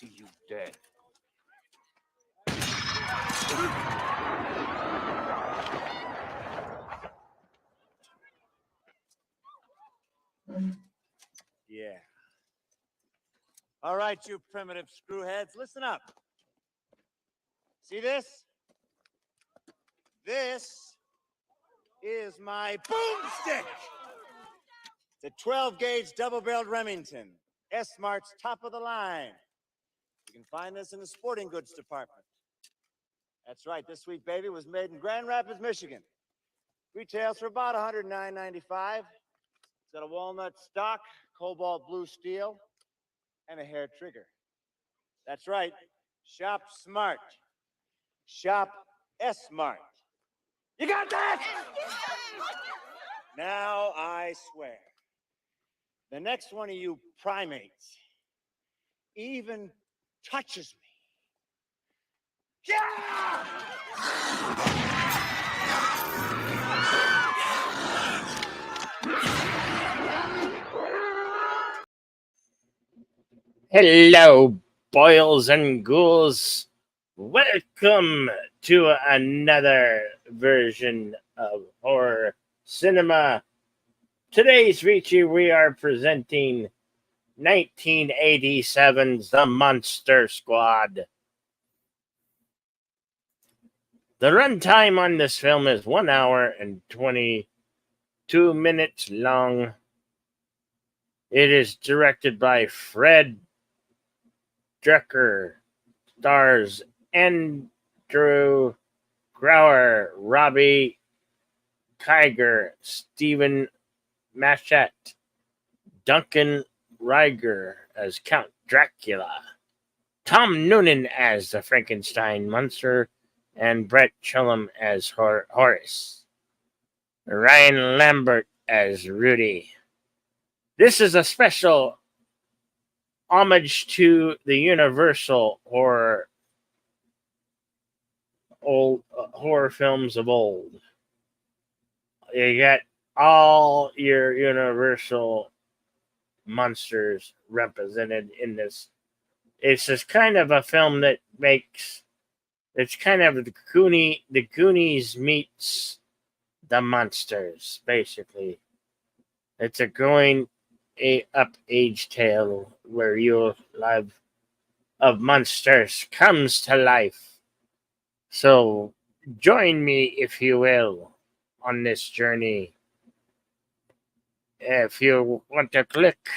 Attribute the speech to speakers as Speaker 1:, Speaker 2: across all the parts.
Speaker 1: see you dead.
Speaker 2: Yeah. All right, you primitive screwheads, listen up. See this? This is my boomstick. It's a 12-gauge double-barreled Remington. S-Mart's top of the line. You can find this in the sporting goods department. That's right, this sweet baby was made in Grand Rapids, Michigan. Retails for about $109.95. It's got a walnut stock, cobalt blue steel, and a hair trigger. That's right, shop smart. Shop S-Mart. You got that? Now I swear, the next one of you primates even touches me. Yeah!
Speaker 3: Hello, boils and ghouls. Welcome to another version of horror cinema. Today's Ricci, we are presenting 1987's The Monster Squad. The runtime on this film is 1 hour and 22 minutes long. It is directed by Fred Drucker. Stars Andrew Grauer, Robbie Kiger, Stephen Machette, Duncan Reiger as Count Dracula, Tom Noonan as the Frankenstein monster, and Brett Chillum as Horace. Ryan Lambert as Rudy. This is a special homage to the Universal horror films of old. You got all your Universal monsters represented in this. It's just kind of a film that it's kind of the Goonies meets the monsters, basically. It's a growing up age tale where your life of monsters comes to life. So join me, if you will, on this journey. If you want to click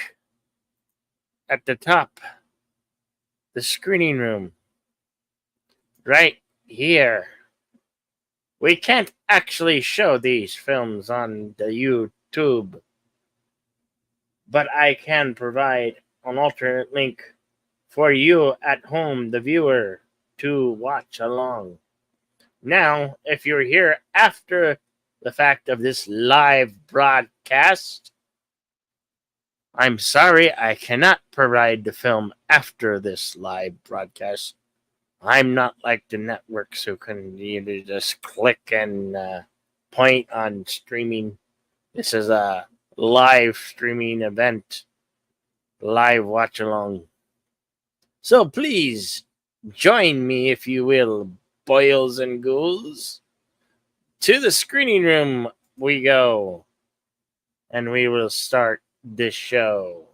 Speaker 3: at the top, the screening room, right here. We can't actually show these films on the YouTube, but I can provide an alternate link for you at home, the viewer, to watch along. Now, if you're here after the fact of this live broadcast, I'm sorry I cannot provide the film after this live broadcast. I'm not like the networks who can just click and point on streaming. This is a live streaming event, live watch along. So please join me, if you will, boils and ghouls. To the screening room we go, and we will start this show.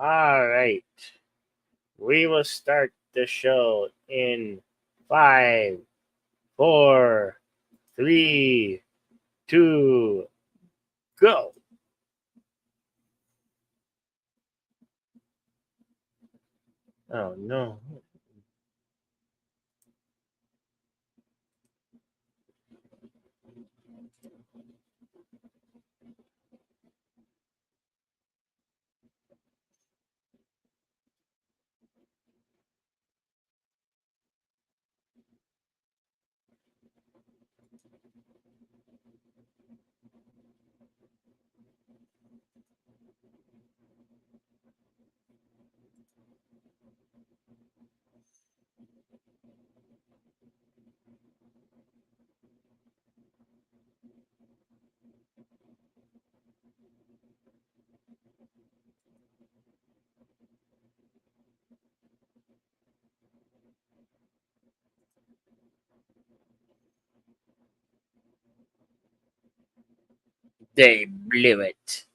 Speaker 3: All right. We will start the show in 5, 4, 3, 2, go. Oh, no. They blew it.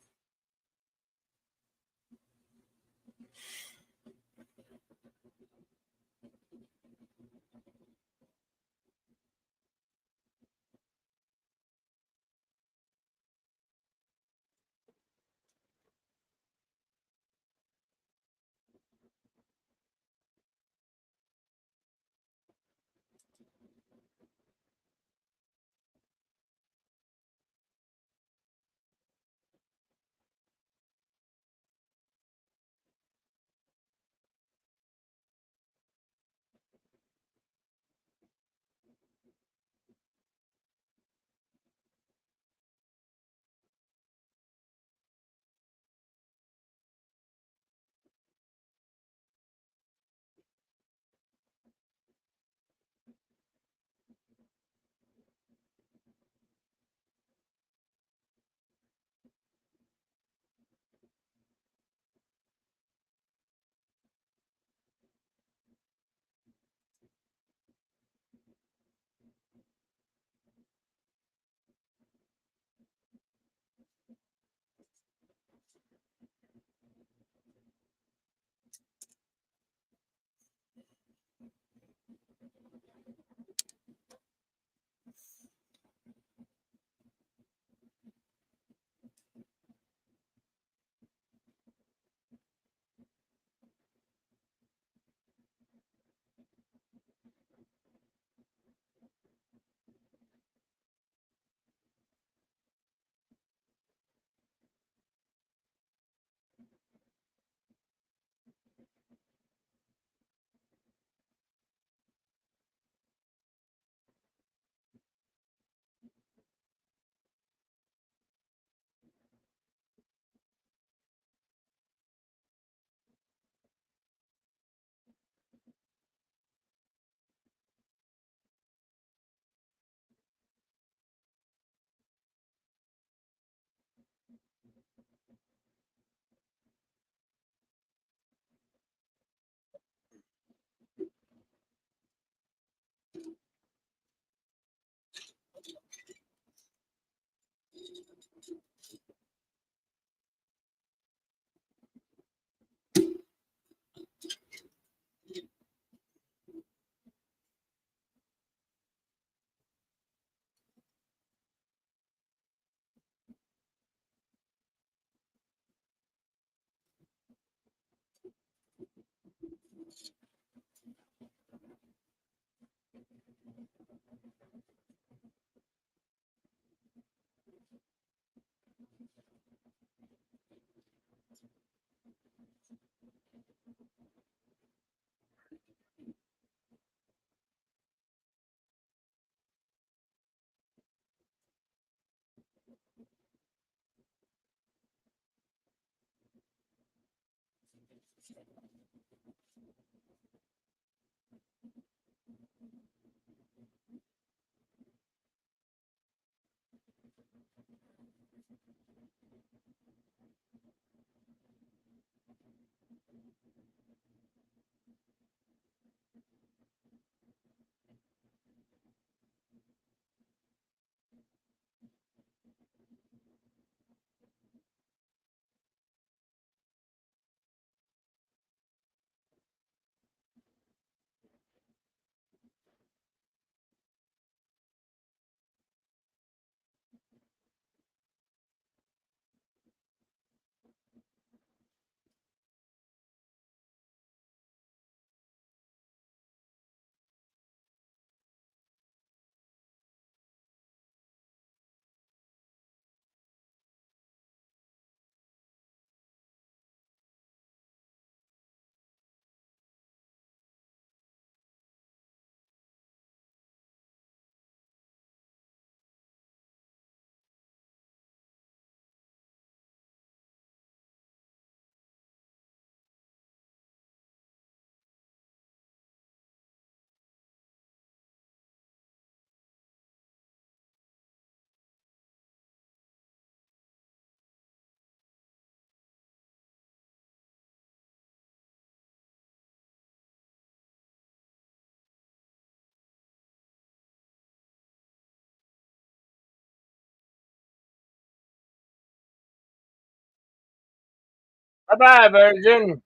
Speaker 3: Bye, Virgin.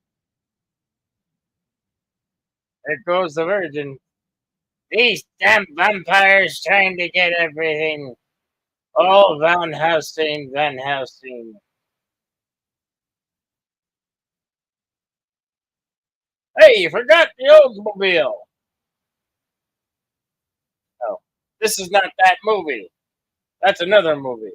Speaker 3: There goes the Virgin. These damn vampires trying to get everything. Oh, Van Helsing, Van Helsing. Hey, you forgot the Oldsmobile. Oh, this is not that movie. That's another movie.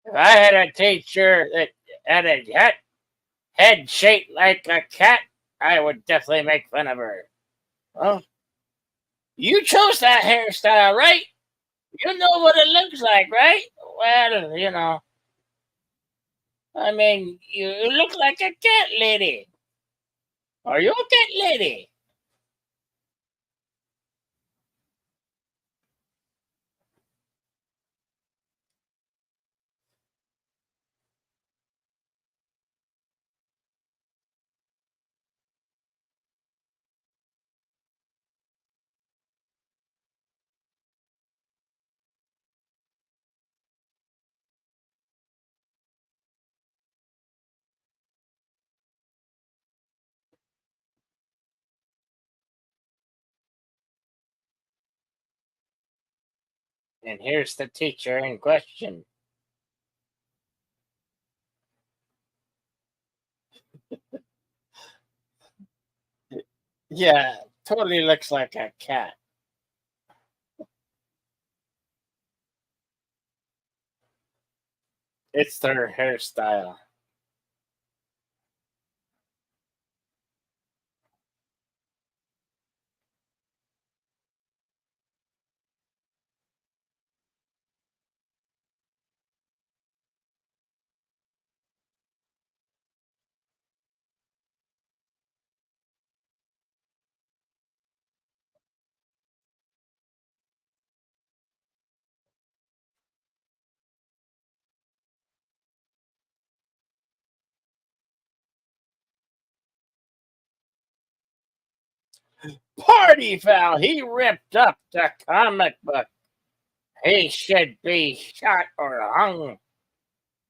Speaker 3: If I had a teacher that had a head shaped like a cat, I would definitely make fun of her. Well, you chose that hairstyle, right? You know what it looks like, right? Well, I mean, you look like a cat lady. Are you a cat lady? And here's the teacher in question. Yeah, totally looks like a cat. It's their hairstyle. Party foul! He ripped up the comic book. He should be shot or hung.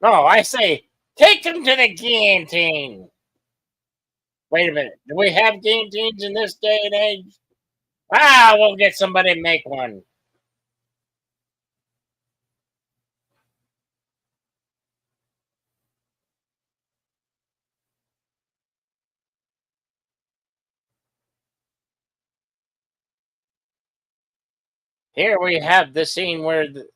Speaker 3: No, I say, take him to the guillotine. Wait a minute. Do we have guillotines in this day and age? Ah, we'll get somebody to make one. Here we have the scene where the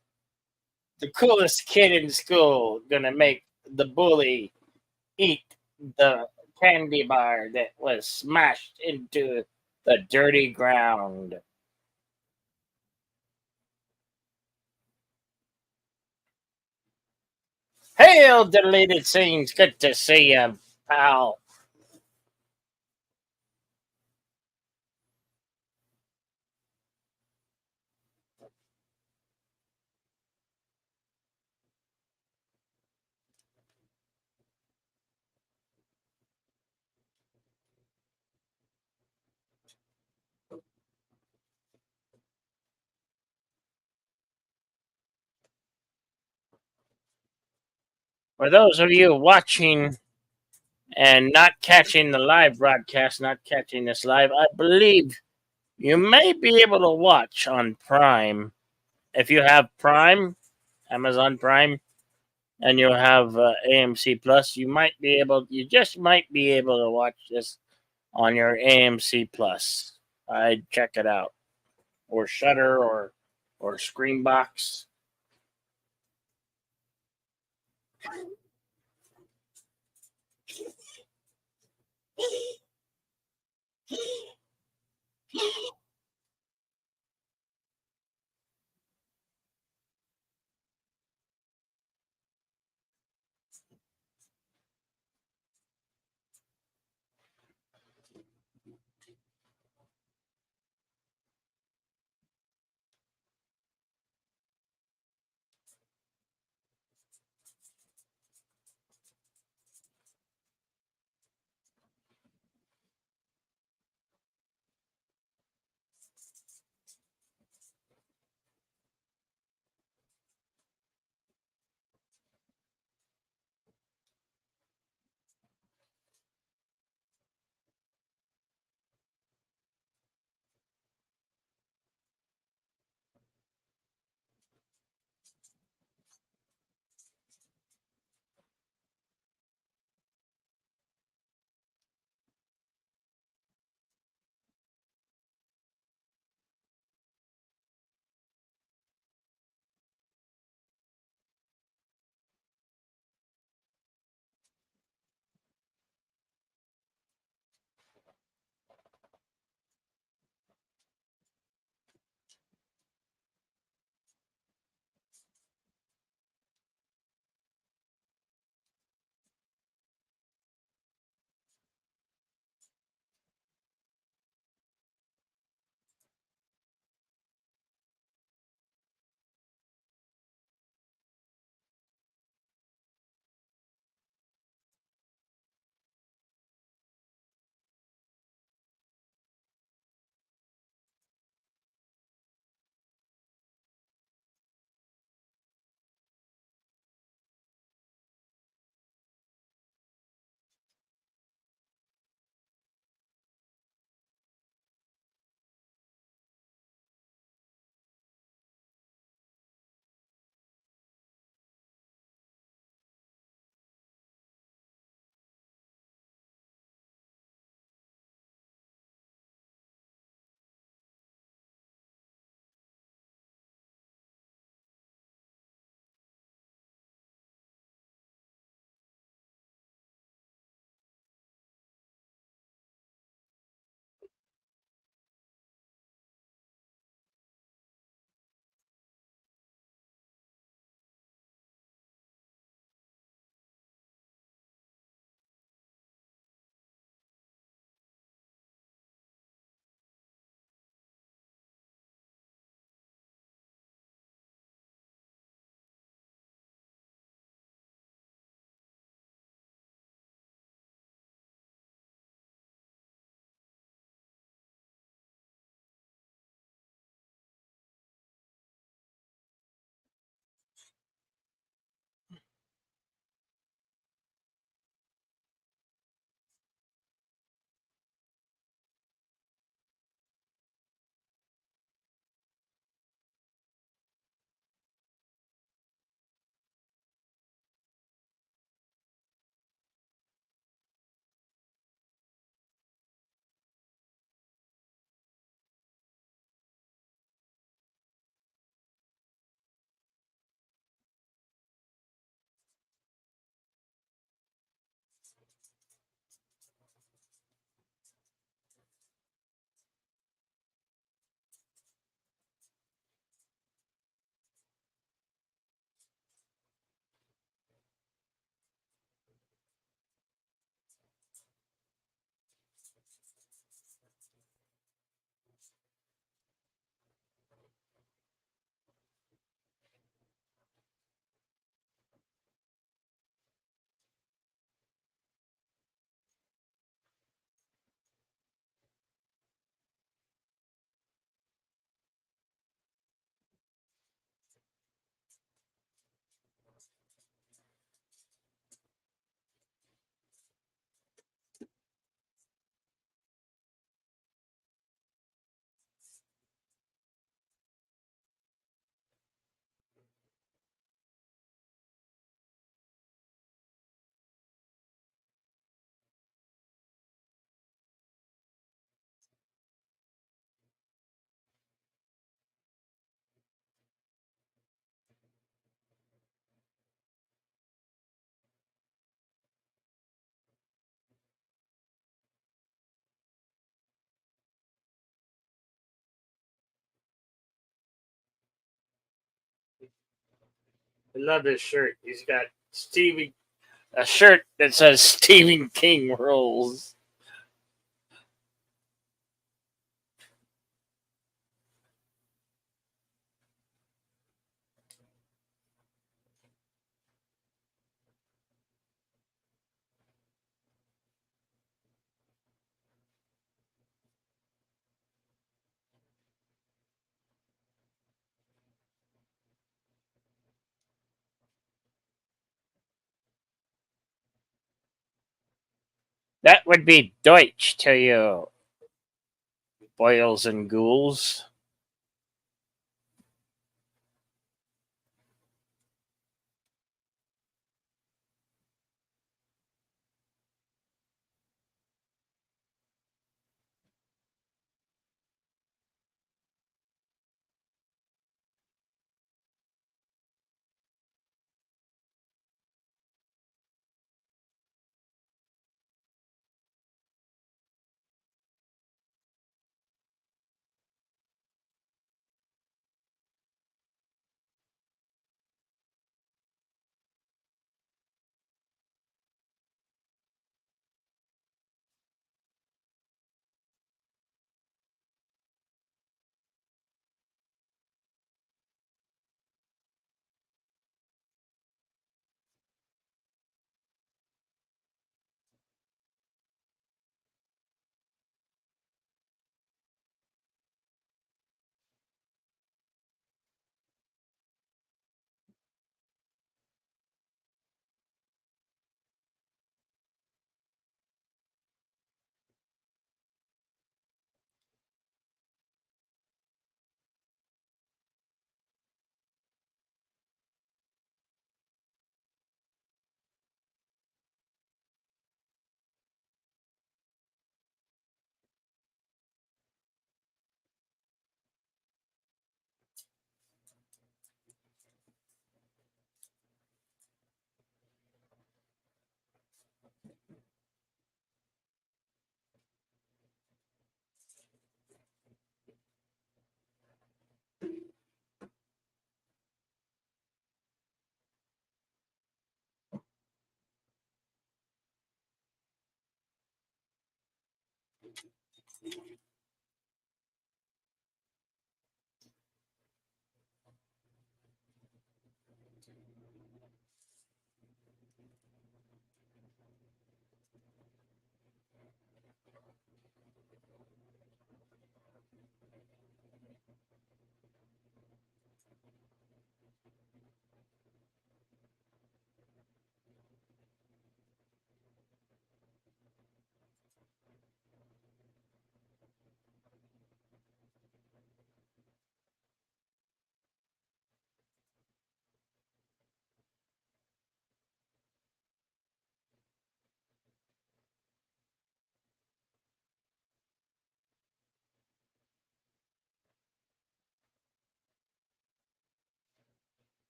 Speaker 3: coolest kid in school gonna make the bully eat the candy bar that was smashed into the dirty ground. Hail, deleted scenes. Good to see you, pal. For those of you watching and not catching the live broadcast, not catching this live, I believe you may be able to watch on Prime. If you have Prime, Amazon Prime, and you have AMC Plus, you just might be able to watch this on your AMC Plus. I'd check it out, or Shutter, or Screenbox. I love his shirt. He's got a shirt that says Stephen King rules. That would be Deutsch to you, boils and ghouls.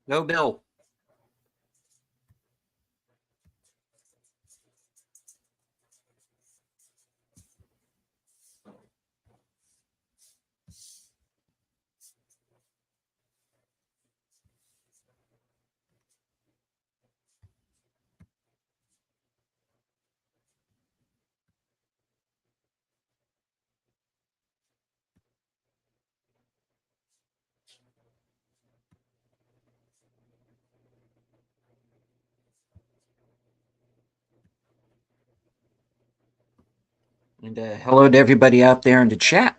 Speaker 1: Go, Bill. And hello to everybody out there in the chat.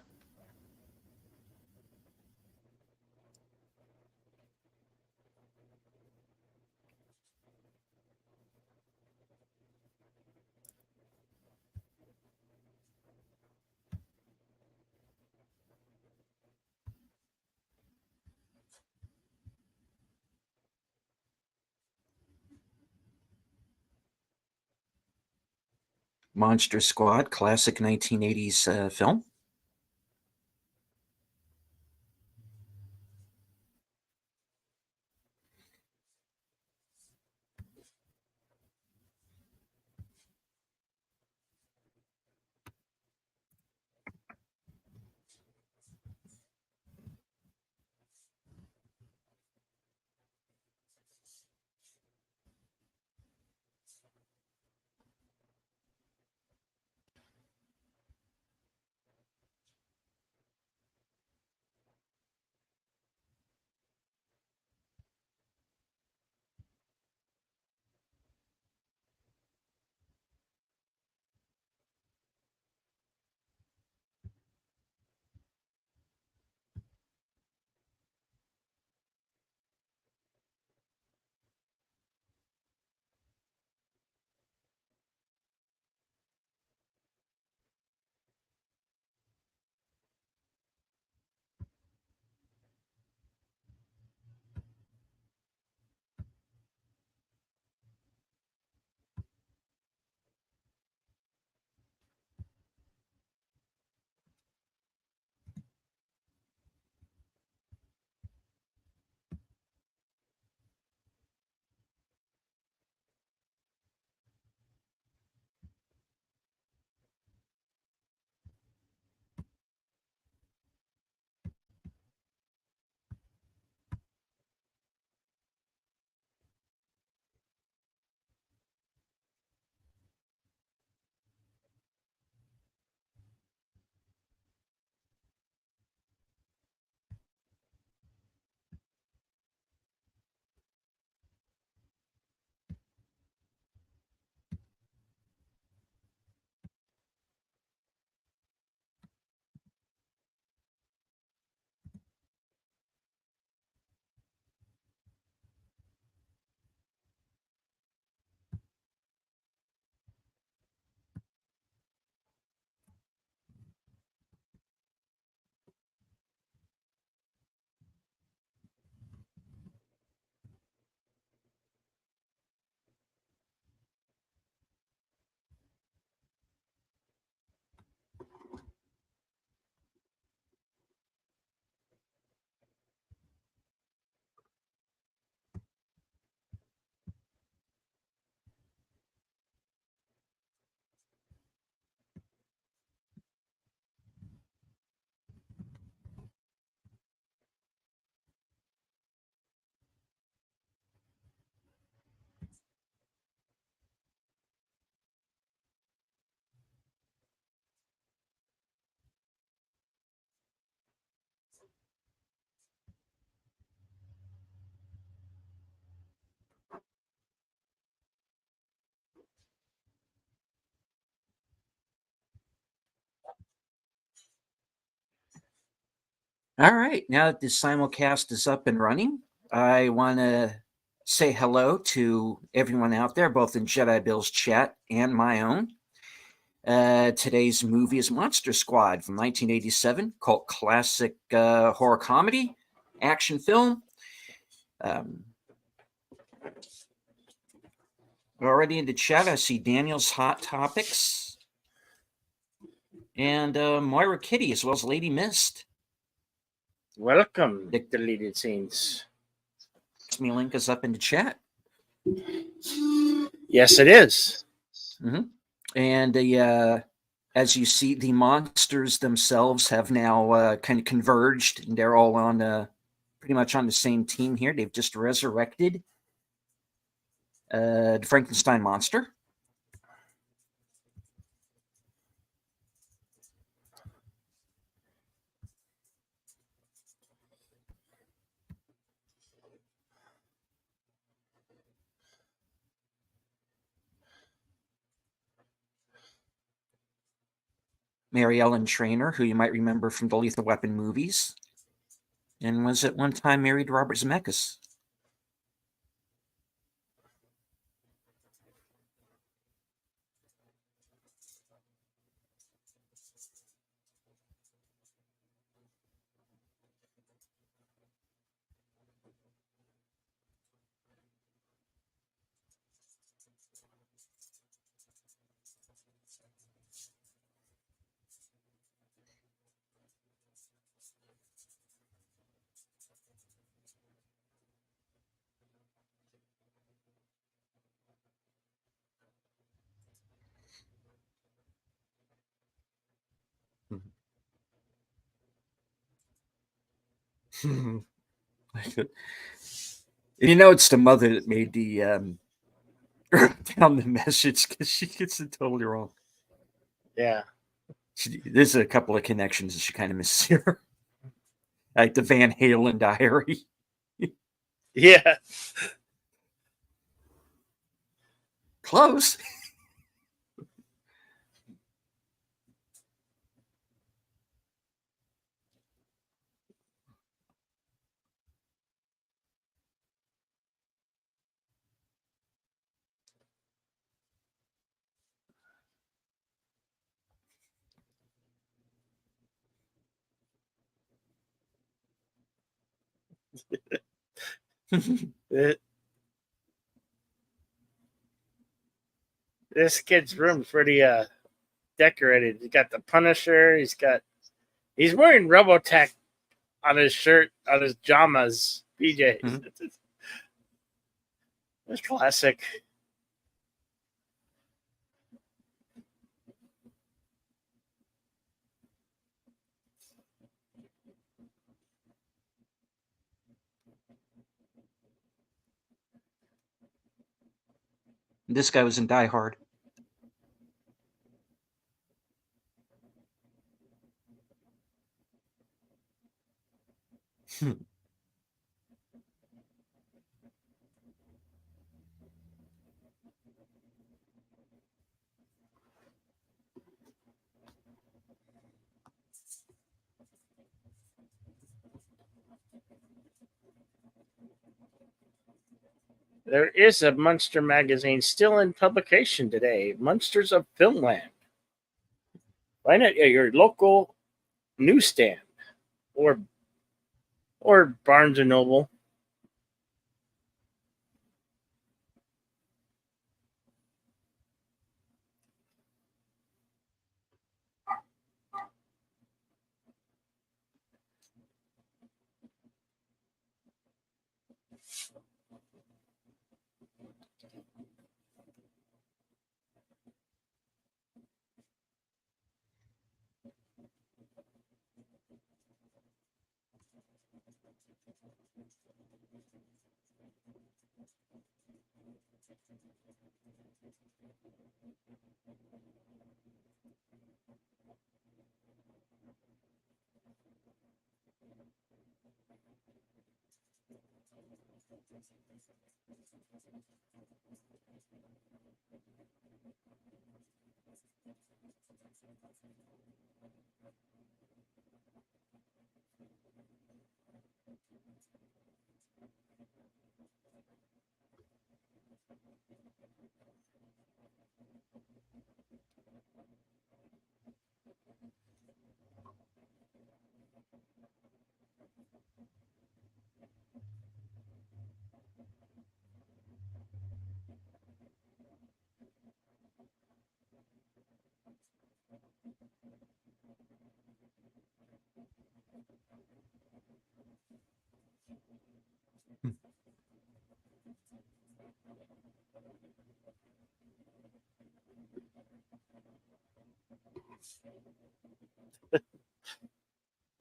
Speaker 1: Monster Squad, classic 1980s film. All right, now that the simulcast is up and running, I want to say hello to everyone out there, both in Jedi Bill's chat and my own. Today's movie is Monster Squad from 1987, cult classic horror comedy, action film. Already in the chat, I see Daniel's Hot Topics and Moira Kitty, as well as Lady Mist.
Speaker 3: Welcome, the deleted scenes.
Speaker 1: Me link is up in the chat.
Speaker 3: Yes, it is.
Speaker 1: And as you see, the monsters themselves have now kind of converged, and they're all on pretty much on the same team here. They've just resurrected the Frankenstein monster. Mary Ellen Trainor, who you might remember from the Lethal Weapon movies, and was at one time married to Robert Zemeckis. You know, it's the mother that made the down the message because she gets it totally wrong.
Speaker 3: Yeah.
Speaker 1: There's a couple of connections that she kind of misses here, like the Van Halen diary.
Speaker 3: Yeah.
Speaker 1: Close.
Speaker 3: This kid's room's pretty decorated. He's got the Punisher. He's wearing Robotech on his shirt, on his pajamas, PJs.
Speaker 1: Mm-hmm.
Speaker 3: It's classic.
Speaker 1: This guy was in Die Hard.
Speaker 3: There is a Munster magazine still in publication today, Munsters of Filmland. Find it at your local newsstand or Barnes and Noble.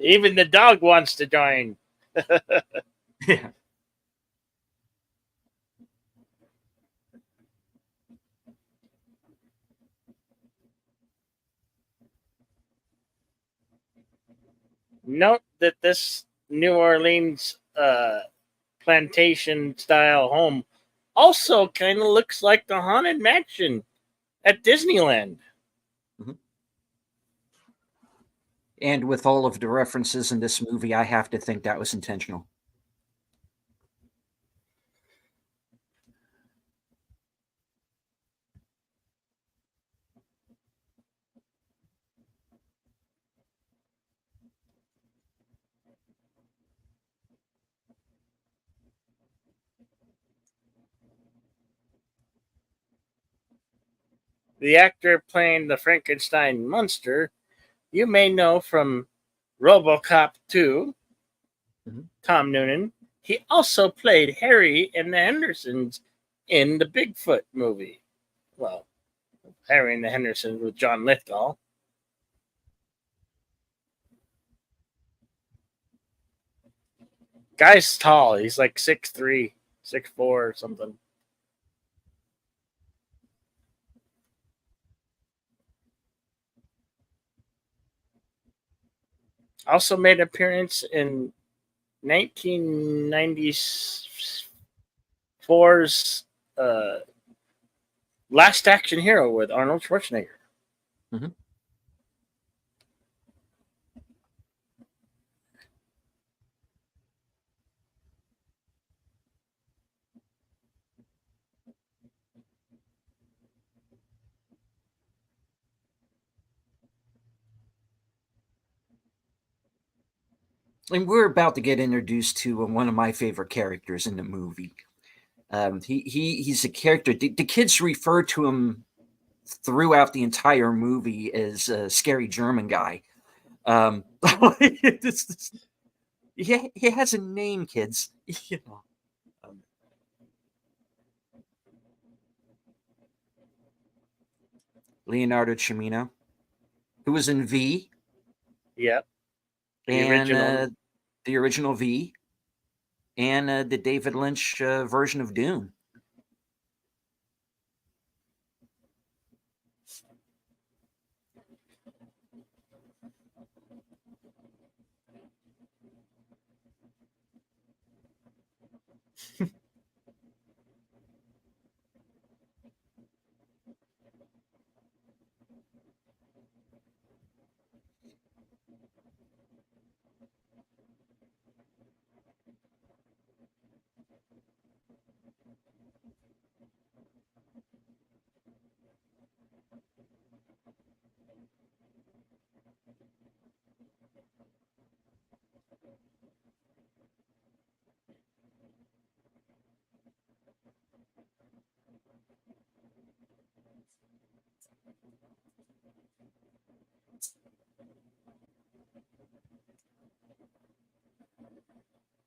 Speaker 3: Even the dog wants to join.
Speaker 1: Yeah.
Speaker 3: Note that this New Orleans plantation style home also kind of looks like the Haunted Mansion at Disneyland.
Speaker 1: Mhm. And with all of the references in this movie, I have to think that was intentional.
Speaker 3: The actor playing the Frankenstein monster you may know from RoboCop 2,
Speaker 1: Mhm.
Speaker 3: Tom Noonan. He also played Harry and the Hendersons in the Bigfoot movie. Well, Harry and the Hendersons with John Lithgow. Guy's tall. He's like 6'3", 6'4", or something. Also made an appearance in 1994's Last Action Hero with Arnold Schwarzenegger.
Speaker 1: Mhm. And we're about to get introduced to one of my favorite characters in the movie. He's a character. The kids refer to him throughout the entire movie as a scary German guy. Um, he has a name, kids. You know. Um, Leonardo Cimino, who was in V
Speaker 3: Yep, the
Speaker 1: and
Speaker 3: original.
Speaker 1: the original V and the David Lynch version of Dune.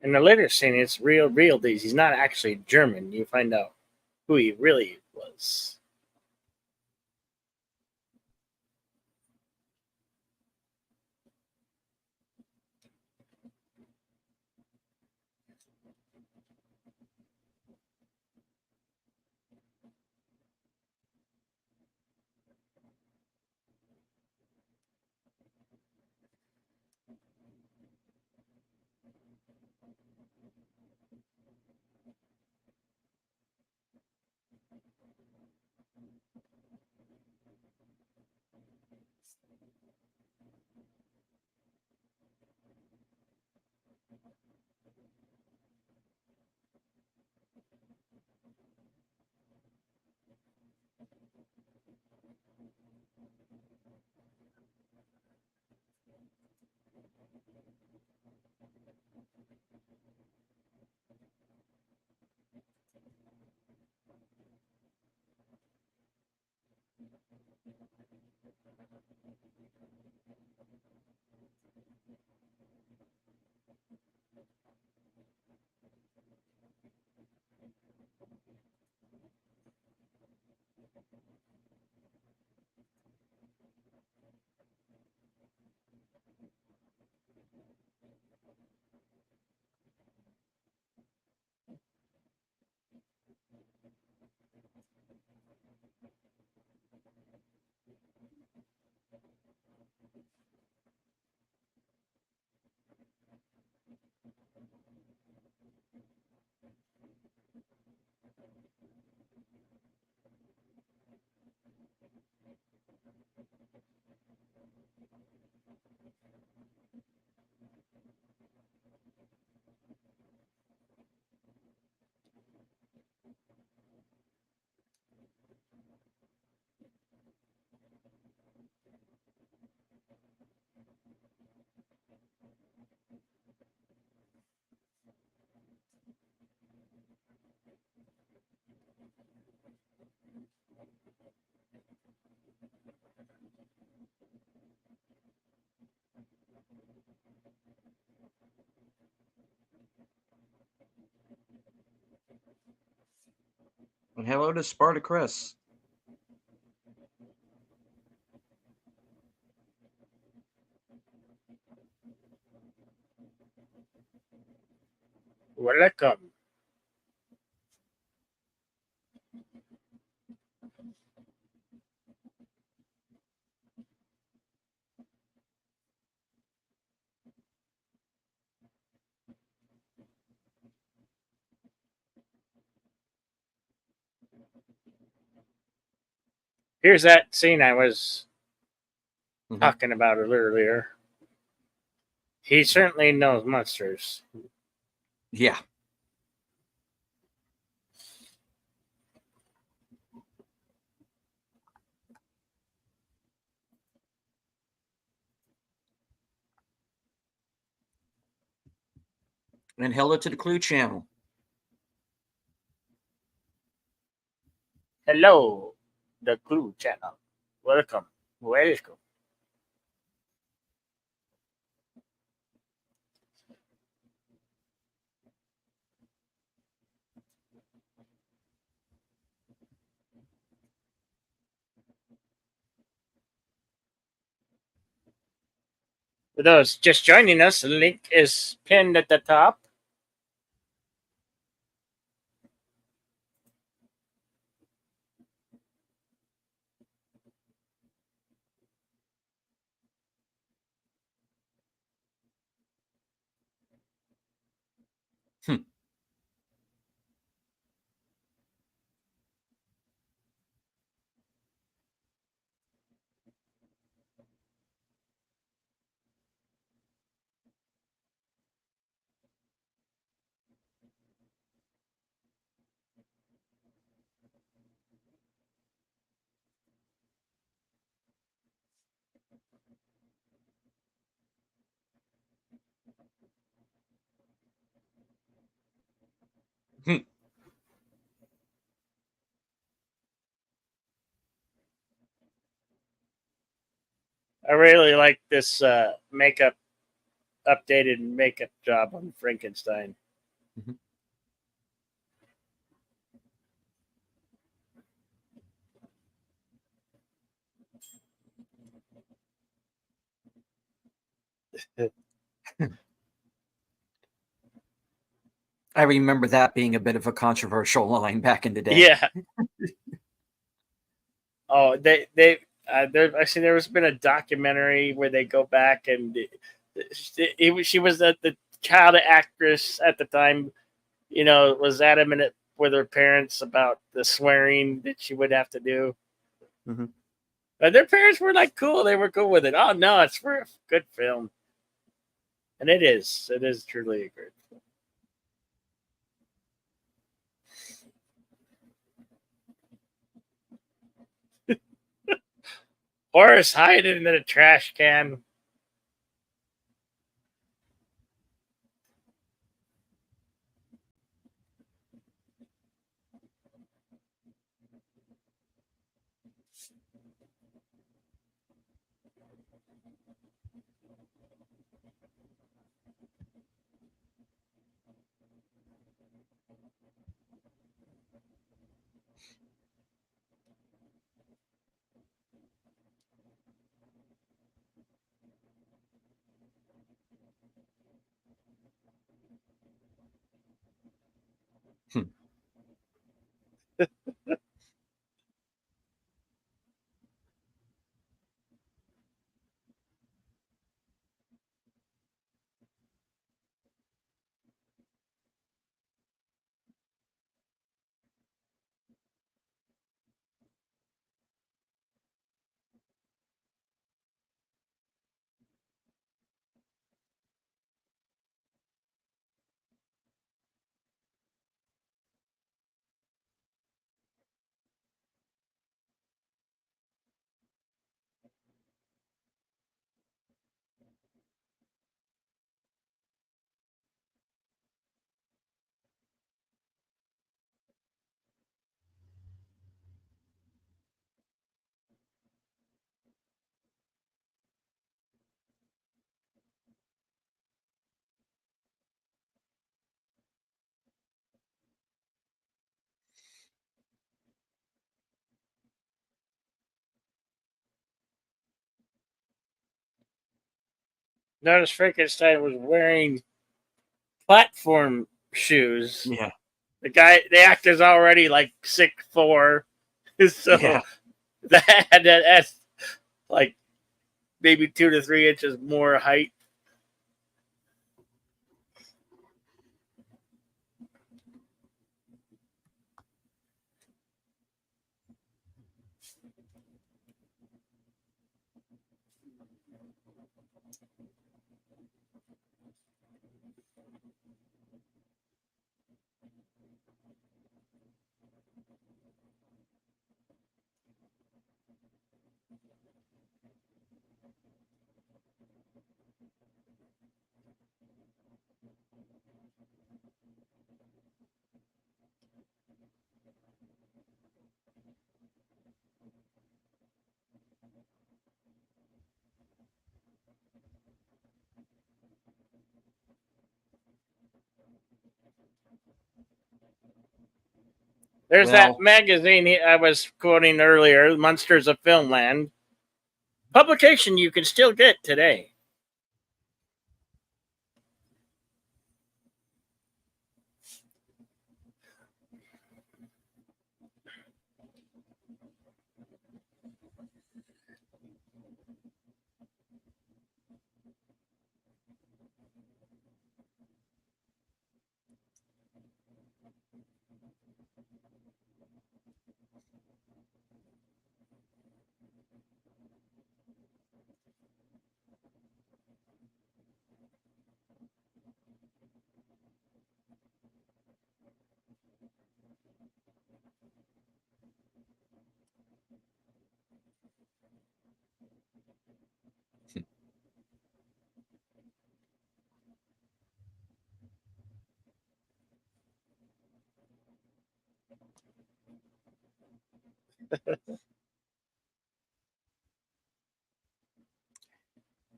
Speaker 3: In the later scene, it's real days. He's not actually German. You find out who he really was.
Speaker 1: And hello to Spartacus.
Speaker 3: Welcome. Here's that scene I was talking about earlier. He certainly knows monsters.
Speaker 1: Yeah. And hello to the Clue Channel.
Speaker 3: Hello, the Clue Channel. Welcome. Welcome. For those just joining us, the link is pinned at the top.
Speaker 1: Hmm. Hmm.
Speaker 3: I really like this updated makeup job on Frankenstein.
Speaker 1: Mhm. I remember that being a bit of a controversial line back in the day.
Speaker 3: Yeah. Oh, actually there was been a documentary where they go back and she was the child actress at the time. Was adamant with her parents about the swearing that she would have to do.
Speaker 1: Mm-hmm.
Speaker 3: But their parents were like cool. They were cool with it. Oh no, it's for a good film, and it is. It is truly a good film. Horace hiding in a trash can. Notice Frankenstein was wearing platform shoes.
Speaker 1: Yeah.
Speaker 3: The actor's already like 6'4", so
Speaker 1: Yeah.
Speaker 3: that's like maybe 2 to 3 inches more height. There's that
Speaker 1: Well,
Speaker 3: magazine I was quoting earlier, Monsters of Filmland. Publication you can still get today.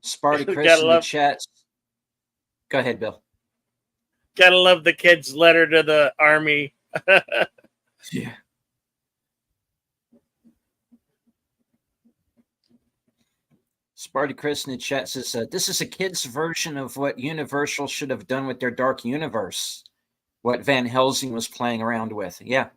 Speaker 1: Sparty Chris
Speaker 3: gotta
Speaker 1: in the
Speaker 3: love,
Speaker 1: chat. Go ahead, Bill.
Speaker 3: gotta love the kid's letter to the army.
Speaker 1: Yeah. Sparty Chris in the chat says, this is a kid's version of what Universal should have done with their Dark Universe, what Van Helsing was playing around with. Yeah.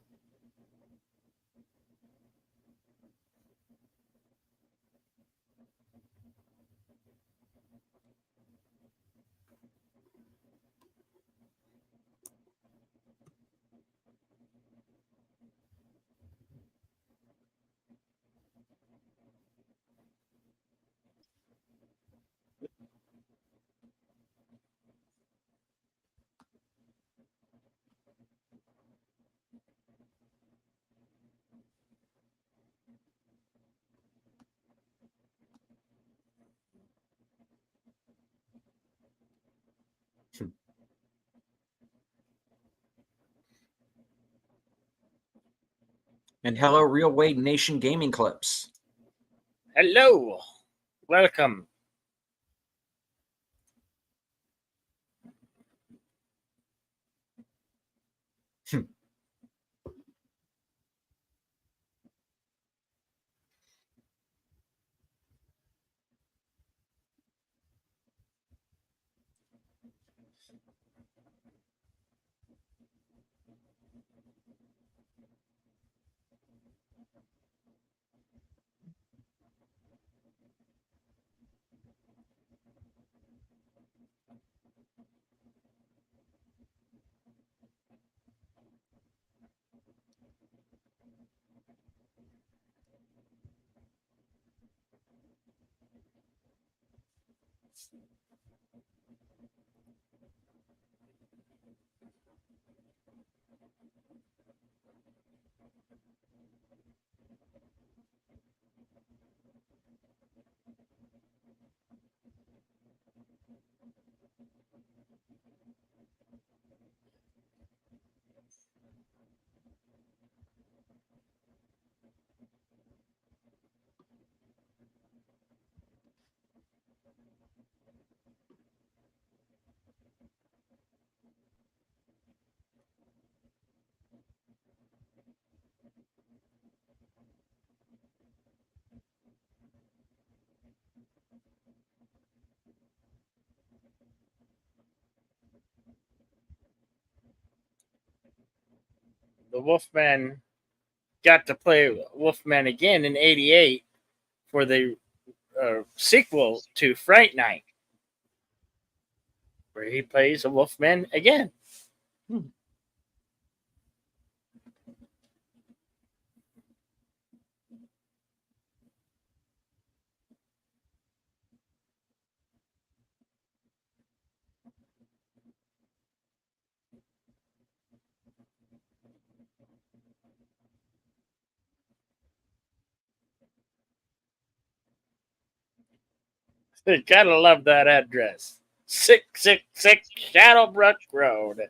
Speaker 1: And hello, Real Wade Nation Gaming Clips.
Speaker 3: Hello, welcome. The Wolfman got to play Wolfman again in '88 for the sequel to Fright Night, where he plays a Wolfman again.
Speaker 1: Hmm.
Speaker 3: Gotta love that address. 666 Shadowbrook Road.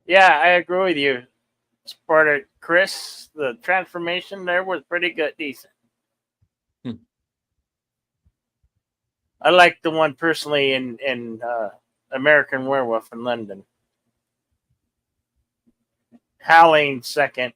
Speaker 3: Yeah, I agree with you. Sparta Chris, the transformation there was pretty good, decent.
Speaker 1: Hmm.
Speaker 3: I like the one personally in American Werewolf in London. Howling second.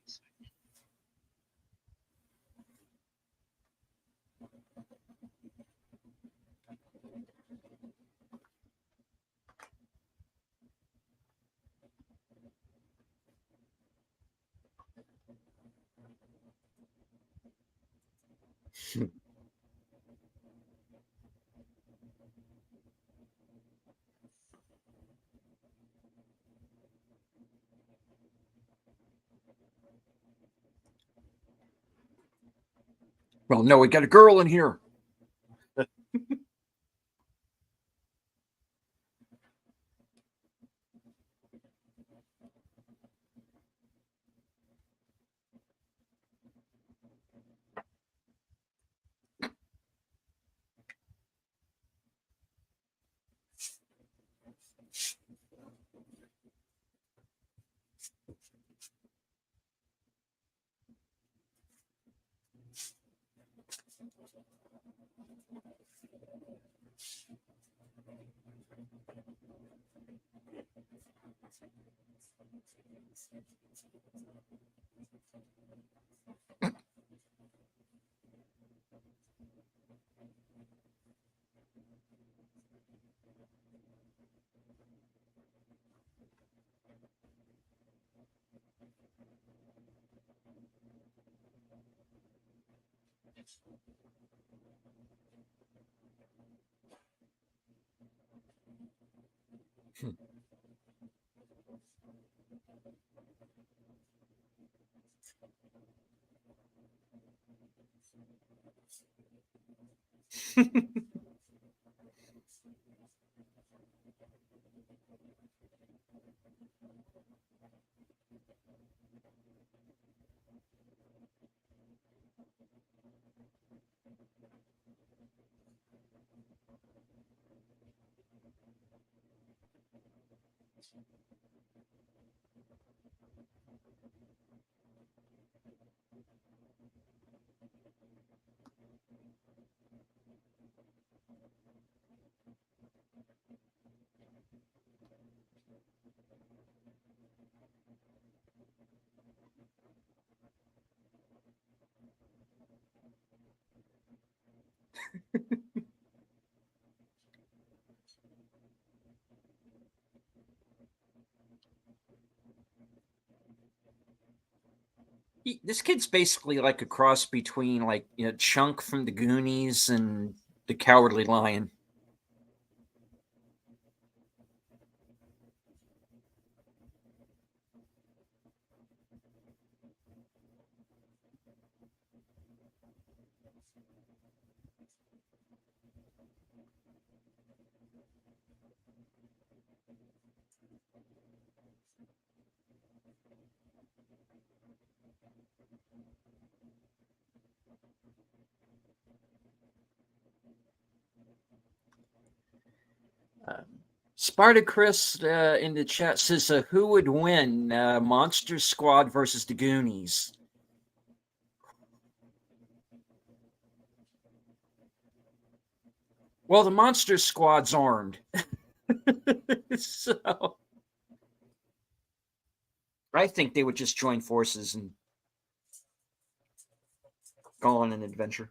Speaker 1: Well, no, we got a girl in here. This kid's basically like a cross between like Chunk from the Goonies and the Cowardly Lion. Spartacus in the chat says, who would win, Monster Squad versus the Goonies? Well, the Monster Squad's armed. So I think they would just join forces and go on an adventure.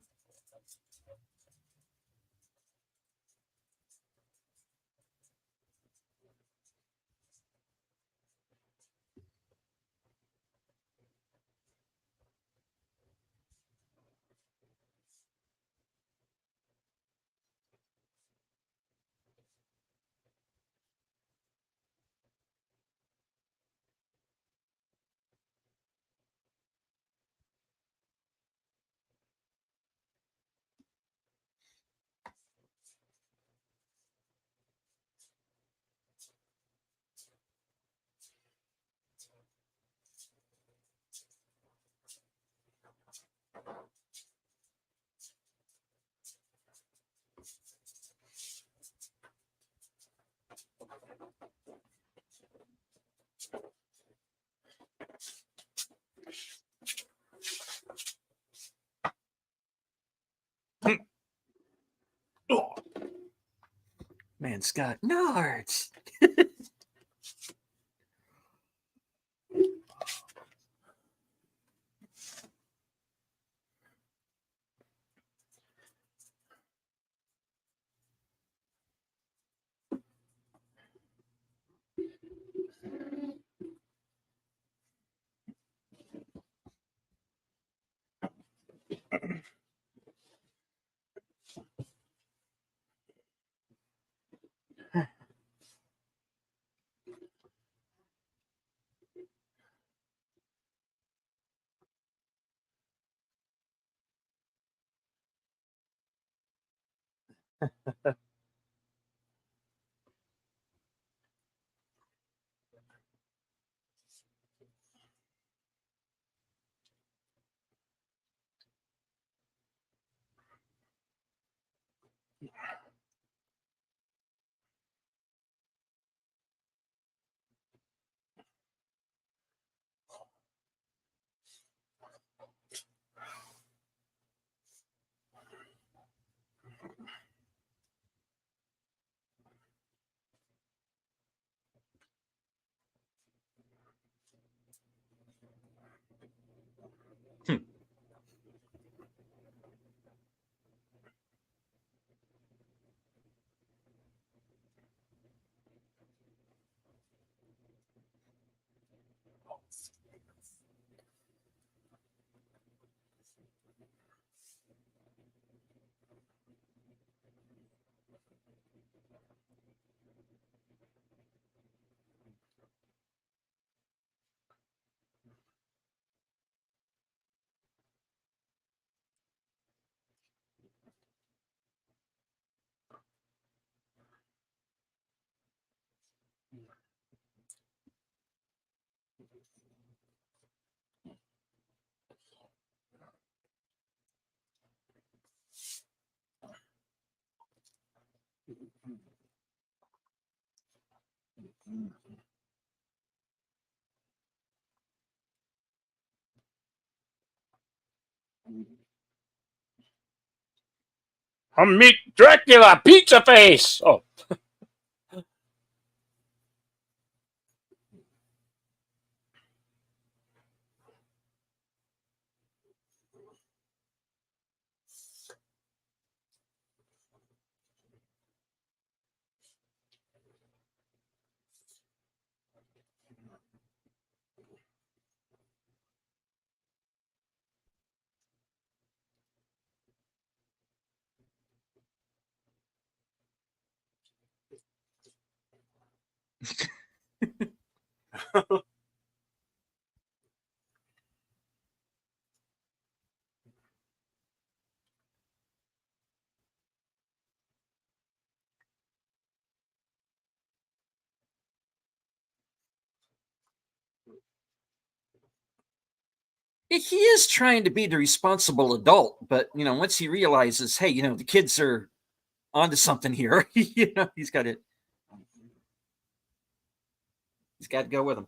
Speaker 1: Man, Scott, nards.
Speaker 3: I'm meet Dracula, pizza face. Oh,
Speaker 1: He is trying to be the responsible adult, but once he realizes, hey, the kids are onto something here, he's got it. He's got to go with him.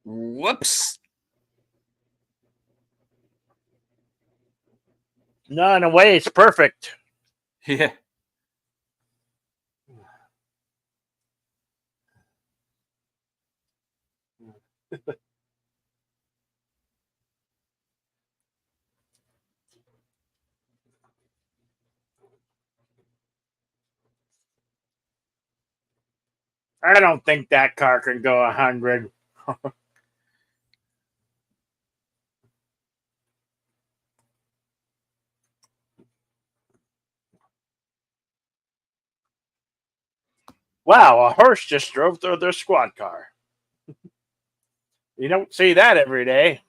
Speaker 1: Whoops.
Speaker 3: No, in a way, it's perfect.
Speaker 1: Yeah.
Speaker 3: I don't think that car can go 100. Wow, a horse just drove through their squad car. You don't see that every day.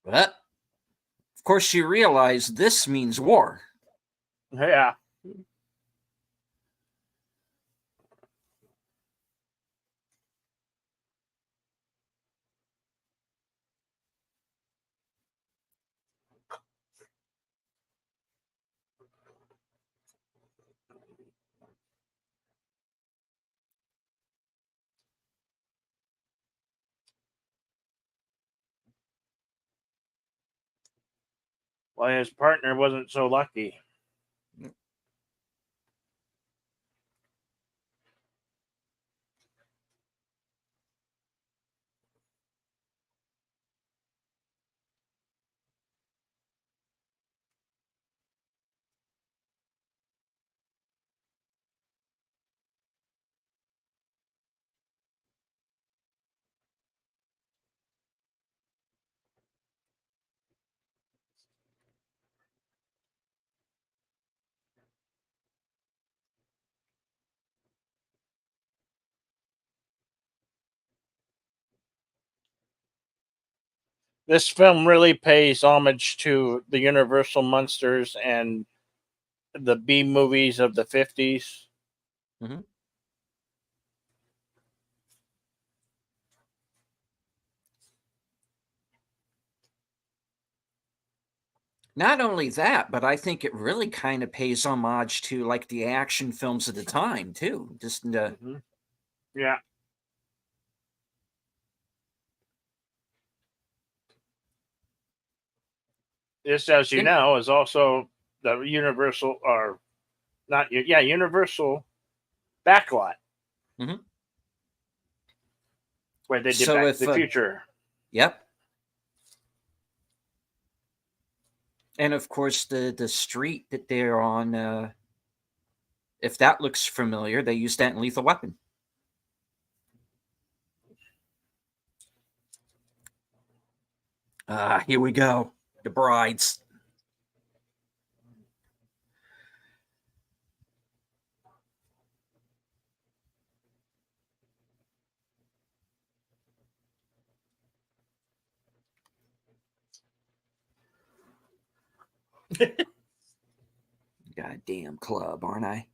Speaker 1: But of course, you realize this means war.
Speaker 3: Yeah. Well, his partner wasn't so lucky. This film really pays homage to the Universal monsters and the B movies of the 50s.
Speaker 1: Mhm. Not only that, but I think it really kind of pays homage to like the action films of the time too. Just
Speaker 3: Mm-hmm. Yeah. This, as you
Speaker 1: in,
Speaker 3: know, is also the Universal, or not, yeah, Universal backlot
Speaker 1: Mhm.
Speaker 3: where they did
Speaker 1: So
Speaker 3: Back to
Speaker 1: if
Speaker 3: the Future.
Speaker 1: yep, and of course the street that they're on, if that looks familiar, they used that in Lethal Weapon. Here we go. The brides. Goddamn club, aren't I?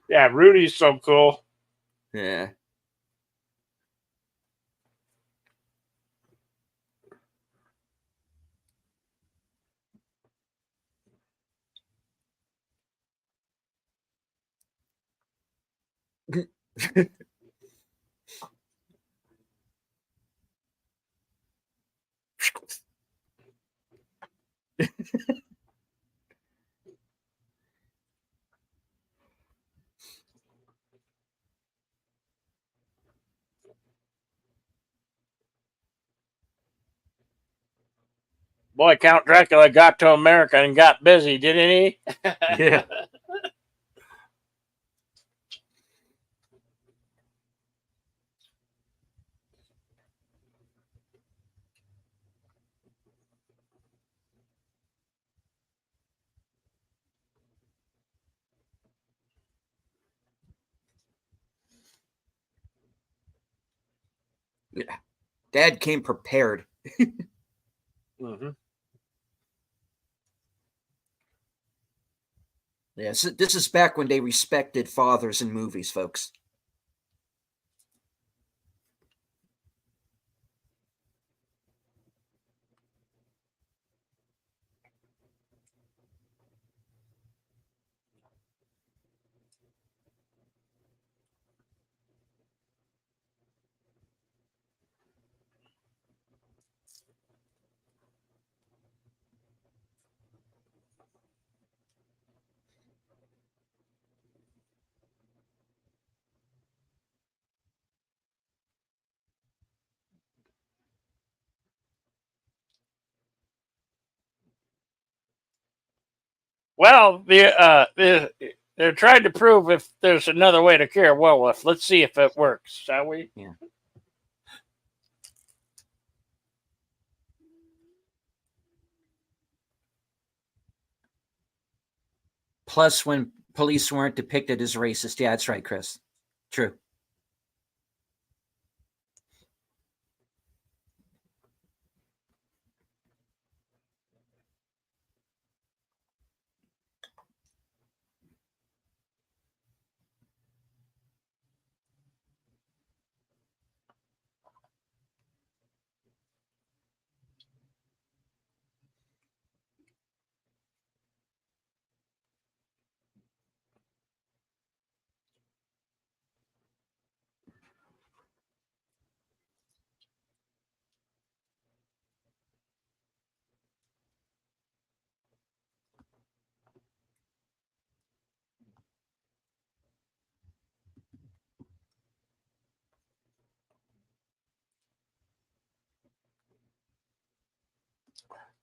Speaker 3: Yeah, Rudy's so cool.
Speaker 1: Yeah.
Speaker 3: Boy, Count Dracula got to America and got busy, didn't he?
Speaker 1: Yeah. Yeah. Dad came prepared.
Speaker 3: Mm-hmm.
Speaker 1: Yes, this is back when they respected fathers in movies, folks.
Speaker 3: Well, they're trying to prove if there's another way to cure a werewolf. Let's see if it works, shall we?
Speaker 1: Yeah. Plus, when police weren't depicted as racist. Yeah, that's right, Chris. True.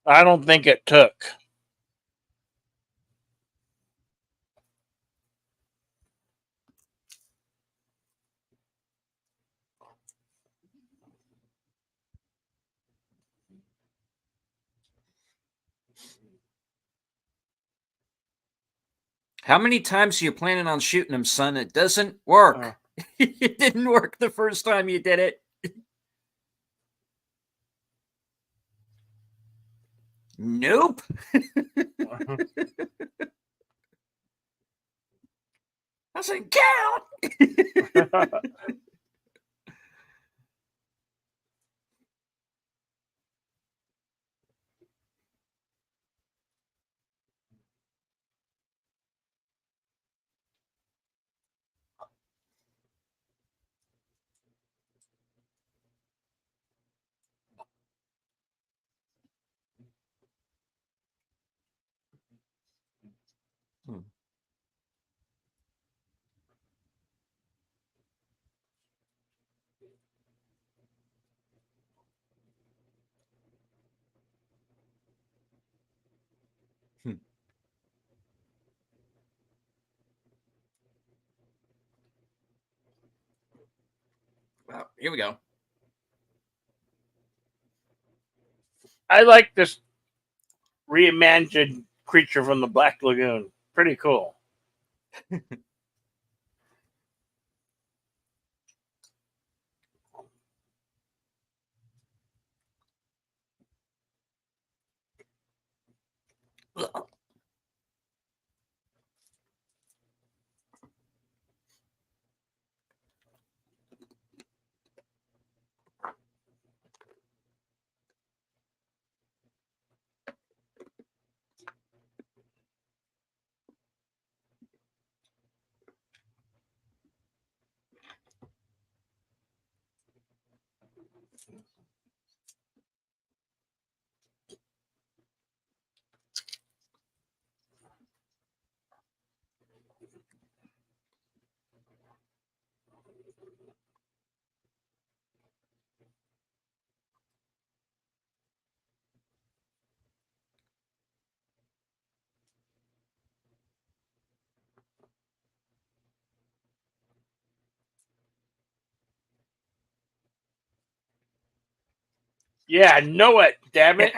Speaker 3: I don't think it took.
Speaker 1: How many times are you planning on shooting him, son? It doesn't work. It didn't work the first time you did it. Nope. Doesn't count. Hmm. Hmm. Well, here we go.
Speaker 3: I like this reimagined creature from the Black Lagoon. Pretty cool. Yeah, know it, damn it.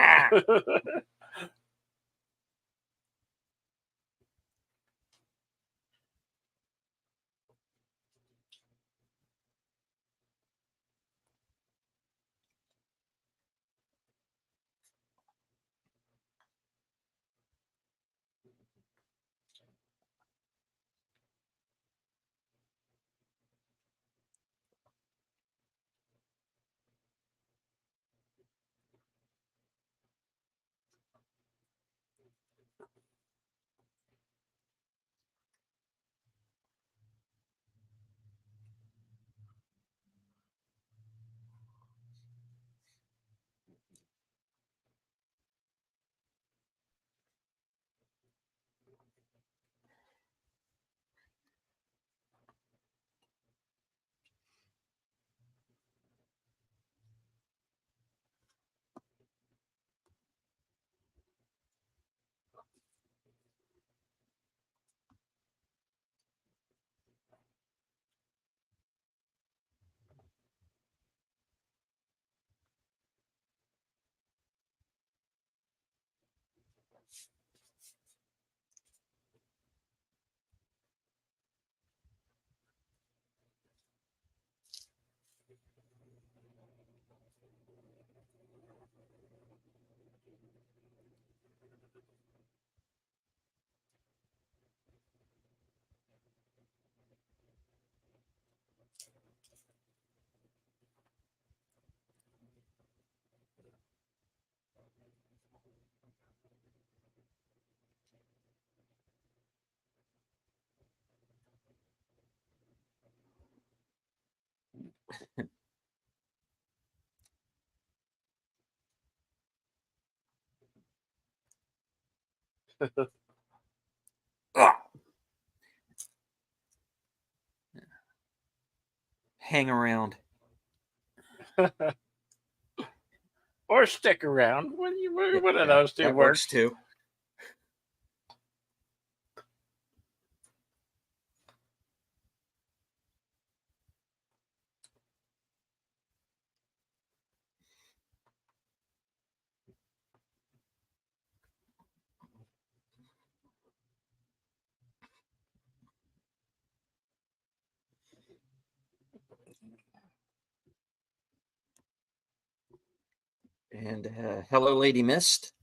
Speaker 1: Hang around.
Speaker 3: Or stick around. One of those two
Speaker 1: That
Speaker 3: works.
Speaker 1: works too. And hello, Lady Mist.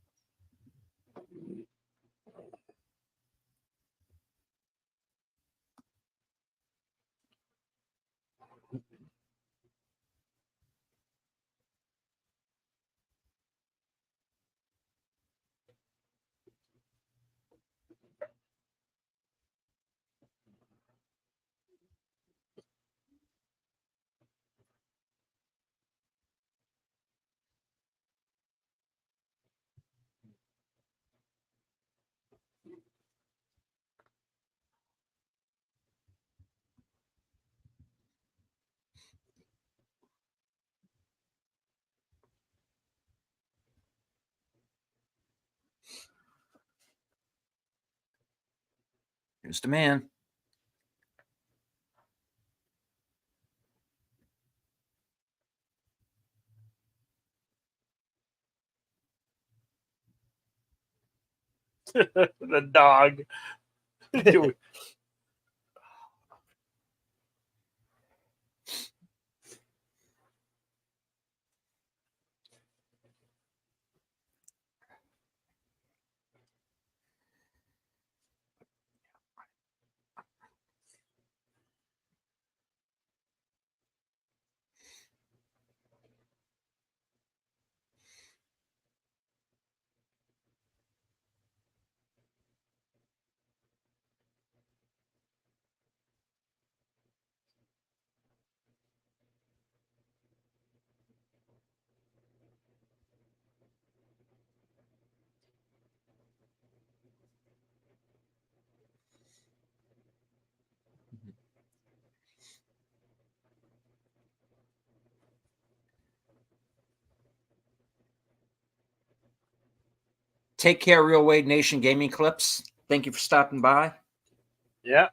Speaker 1: Here's the man.
Speaker 3: The dog.
Speaker 1: Take care, Real Wade Nation Gaming Clips. Thank you for stopping by.
Speaker 3: Yeah.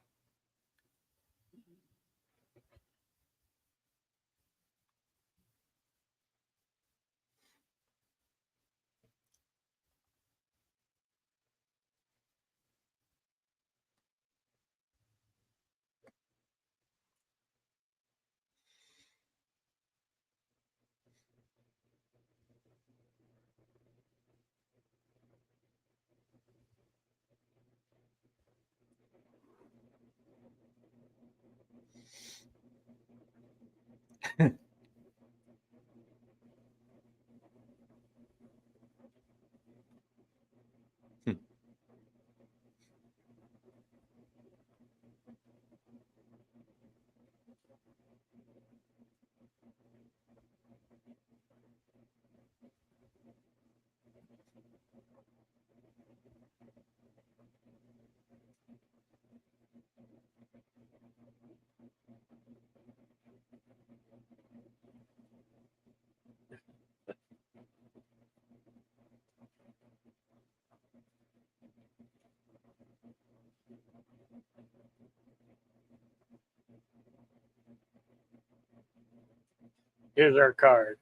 Speaker 3: Here's our card.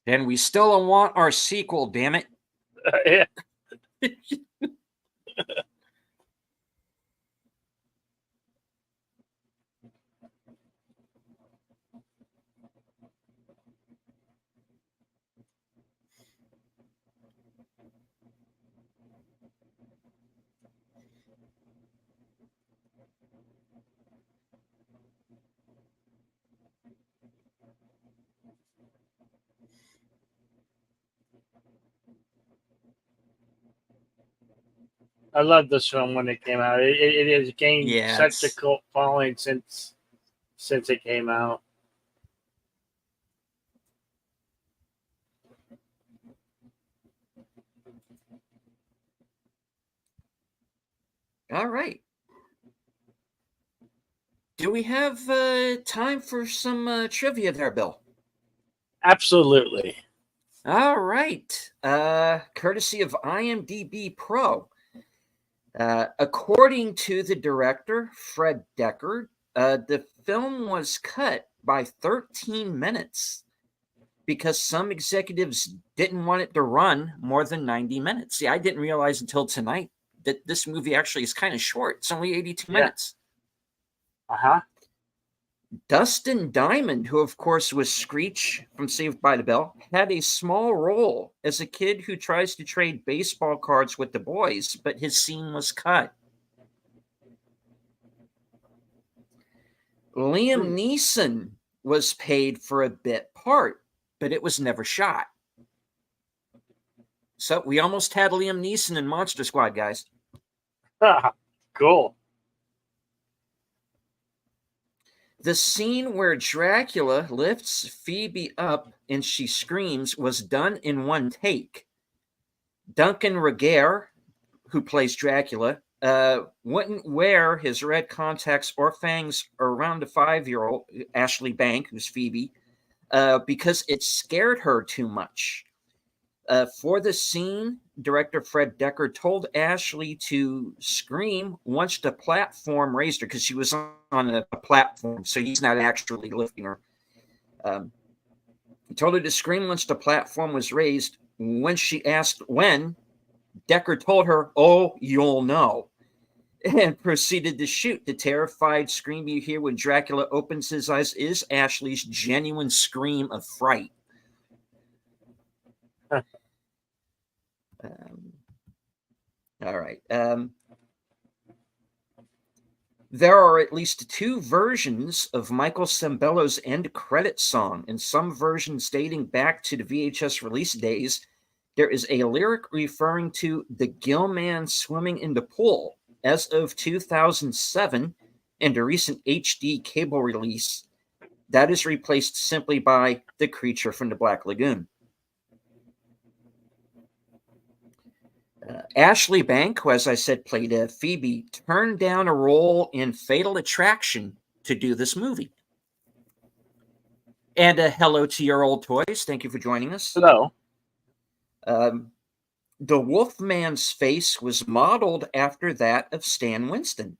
Speaker 1: And we still don't want our sequel, damn it.
Speaker 3: Yeah. I love this film when it came out. It has gained such a cult following since it came out.
Speaker 1: All right. Do we have time for some trivia there, Bill?
Speaker 3: Absolutely.
Speaker 1: All right. Courtesy of IMDb Pro. According to the director, Fred Decker, the film was cut by 13 minutes because some executives didn't want it to run more than 90 minutes. See, I didn't realize until tonight that this movie actually is kind of short. It's only 82 minutes.
Speaker 3: Uh-huh.
Speaker 1: Dustin Diamond, who of course was Screech from Saved by the Bell, had a small role as a kid who tries to trade baseball cards with the boys, but his scene was cut. Liam Neeson was paid for a bit part, but it was never shot. So we almost had Liam Neeson in Monster Squad, guys.
Speaker 3: Cool.
Speaker 1: The scene where Dracula lifts Phoebe up and she screams was done in one take. Duncan Regehr, who plays Dracula, wouldn't wear his red contacts or fangs around the 5-year-old, Ashley Bank, who's Phoebe, because it scared her too much. For the scene, director Fred Decker told Ashley to scream once the platform raised her, because she was on a platform, so he's not actually lifting her. He told her to scream once the platform was raised. When she asked when, Decker told her, "Oh, you'll know," and proceeded to shoot. The terrified scream you hear when Dracula opens his eyes is Ashley's genuine scream of fright. All right. There are at least two versions of Michael Sembello's end credit song, and some versions dating back to the VHS release days. There is a lyric referring to the gill man swimming in the pool. As of 2007, and a recent HD cable release, that is replaced simply by the creature from the Black Lagoon. Ashley Bank, who, as I said, played Phoebe, turned down a role in Fatal Attraction to do this movie. And hello to your old toys. Thank you for joining us.
Speaker 3: Hello.
Speaker 1: The Wolfman's face was modeled after that of Stan Winston.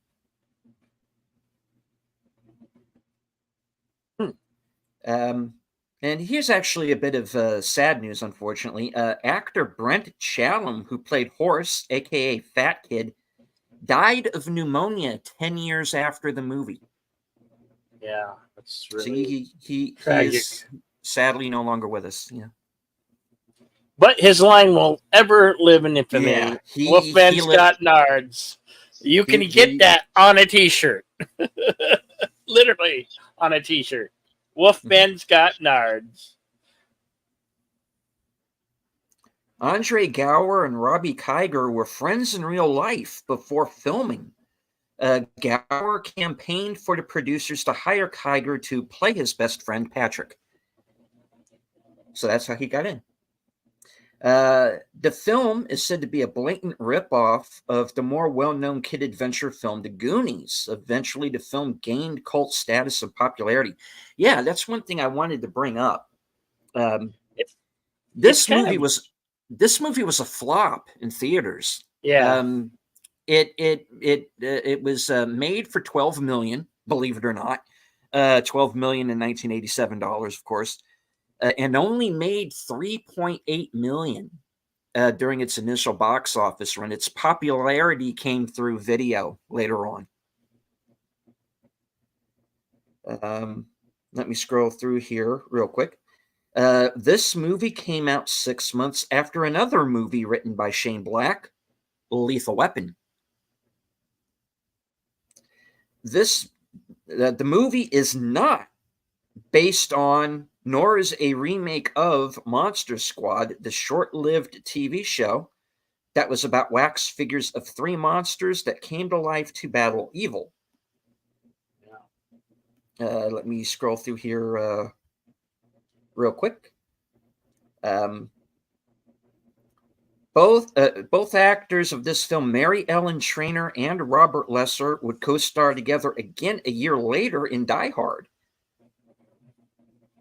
Speaker 1: And here's actually a bit of sad news, unfortunately. Actor Brent Challam, who played Horace, a.k.a. Fat Kid, died of pneumonia 10 years after the movie.
Speaker 3: Yeah, that's
Speaker 1: So
Speaker 3: really
Speaker 1: he
Speaker 3: tragic.
Speaker 1: is sadly no longer with us. Yeah.
Speaker 3: But his line will ever live in infamy.
Speaker 1: Yeah,
Speaker 3: Wolfman's got nards. You can get that on a t-shirt. Literally on a t-shirt. Wolfman's got nards.
Speaker 1: Andre Gower and Robbie Kiger were friends in real life before filming. Gower campaigned for the producers to hire Kiger to play his best friend, Patrick. So that's how he got in. The film is said to be a blatant ripoff of the more well-known kid adventure film, The Goonies. Eventually, the film gained cult status and popularity. Yeah, that's one thing I wanted to bring up. This movie was a flop in theaters.
Speaker 3: Yeah.
Speaker 1: It was made for $12 million, believe it or not. $12 million in 1987 dollars, of course. And only made $3.8 million during its initial box office run. Its popularity came through video later on. Let me scroll through here real quick. This movie came out 6 months after another movie written by Shane Black, Lethal Weapon. The movie is not based on, nor is a remake of, Monster Squad, the short-lived TV show that was about wax figures of three monsters that came to life to battle evil. Let me scroll through here real quick. Both actors of this film, Mary Ellen Trainor and Robert Lesser, would co-star together again a year later in Die Hard.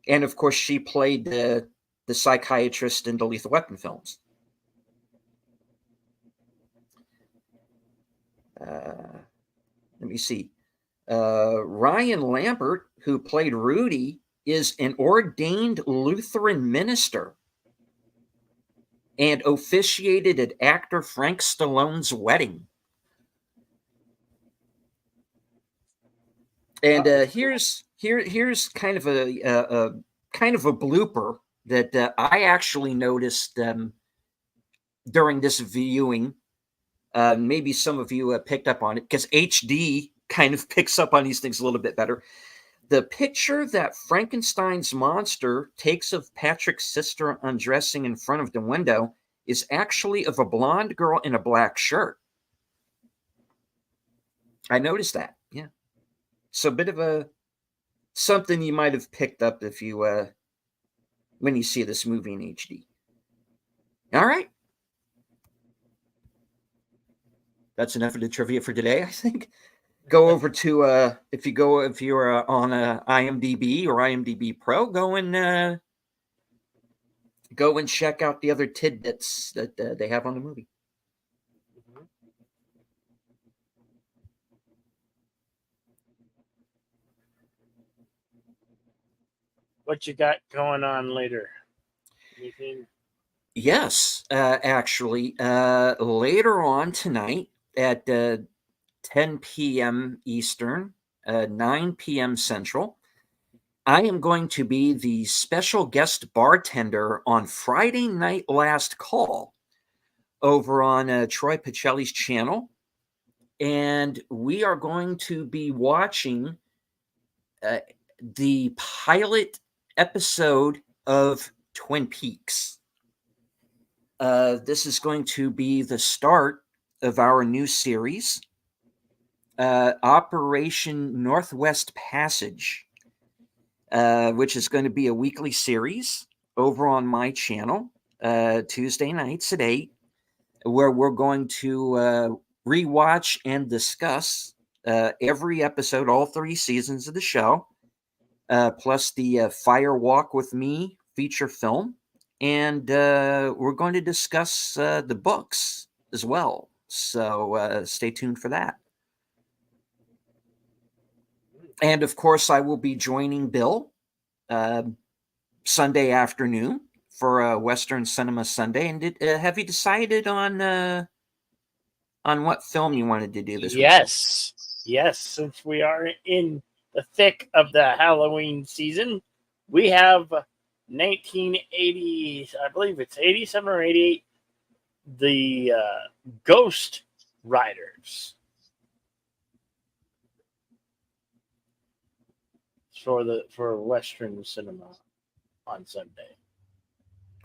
Speaker 1: And, of course, she played the psychiatrist in the Lethal Weapon films. Let me see. Ryan Lambert, who played Rudy, is an ordained Lutheran minister and officiated at actor Frank Stallone's wedding. And here's kind of a blooper that I actually noticed during this viewing. Maybe some of you picked up on it because HD kind of picks up on these things a little bit better. The picture that Frankenstein's monster takes of Patrick's sister undressing in front of the window is actually of a blonde girl in a black shirt. I noticed that. Yeah. So a bit of something you might have picked up if you when you see this movie in HD. All right. That's enough of the trivia for today, I think. Go over to if you're on IMDb or IMDb Pro, go and go and check out the other tidbits that they have on the movie.
Speaker 3: What you got going on later? Anything?
Speaker 1: Yes, actually, later on tonight at 10 p.m. Eastern, 9 p.m. Central, I am going to be the special guest bartender on Friday Night Last Call over on Troy Pacelli's channel. And we are going to be watching the pilot episode of Twin Peaks. This is going to be the start of our new series, Operation Northwest Passage, which is going to be a weekly series over on my channel, Tuesday nights at 8, where we're going to rewatch and discuss every episode, all 3 seasons of the show, plus the Fire Walk with Me feature film. And we're going to discuss the books as well. So stay tuned for that. And of course, I will be joining Bill Sunday afternoon for Western Cinema Sunday. And have you decided on what film you wanted to do this week?
Speaker 3: Yes. Since we are in the thick of the Halloween season, we have 1980, I believe it's 87 or 88, the Ghost Riders for Western cinema on Sunday.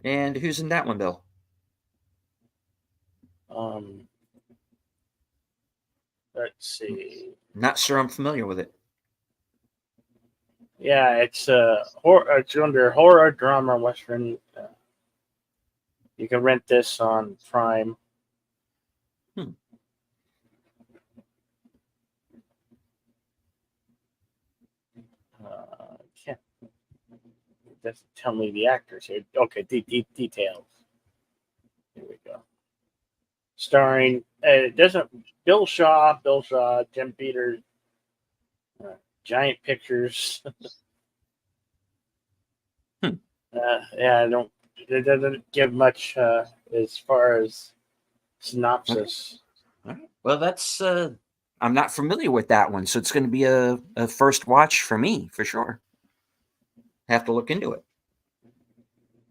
Speaker 1: And who's in that one, Bill?
Speaker 3: Let's see.
Speaker 1: Not sure I'm familiar with it.
Speaker 3: Yeah, it's it's under horror drama Western. You can rent this on Prime. Can't. It doesn't tell me the actors here. Okay, details. Here we go. Starring it doesn't Bill Shaw, Jim Peters, Giant Pictures. Yeah, it doesn't give much as far as synopsis.
Speaker 1: All right. Well, that's I'm not familiar with that one, so it's going to be a first watch for me for sure. Have to look into it.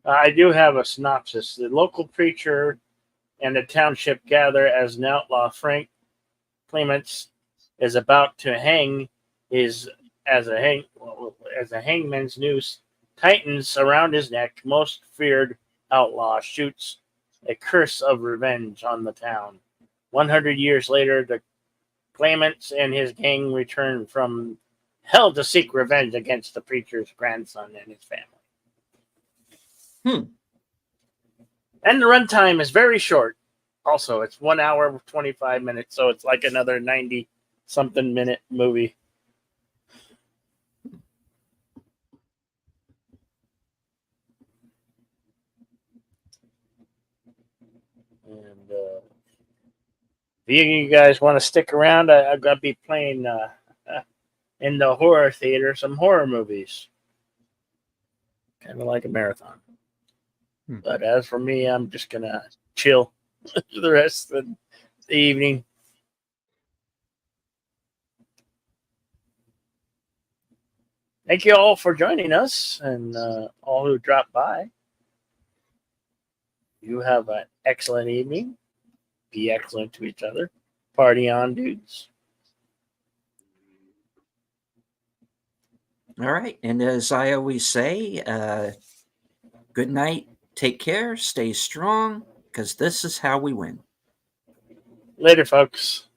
Speaker 3: I do have a synopsis. The local preacher and the township gather as an outlaw, Frank Clements, is about to hang as a hangman's noose tightens around his neck. Most feared outlaw shoots a curse of revenge on the town. 100 years later, the Clements and his gang return from hell to seek revenge against the preacher's grandson and his family. And the runtime is very short. Also, it's 1 hour 25 minutes, so it's like another 90-something minute movie. And if you guys want to stick around, I'm going to be playing in the horror theater some horror movies. Kind of like a marathon. But as for me, I'm just going to chill the rest of the evening. Thank you all for joining us and all who dropped by. You have an excellent evening. Be excellent to each other. Party on, dudes.
Speaker 1: All right. And as I always say, good night. Take care. Stay strong, because this is how we win.
Speaker 3: Later, folks.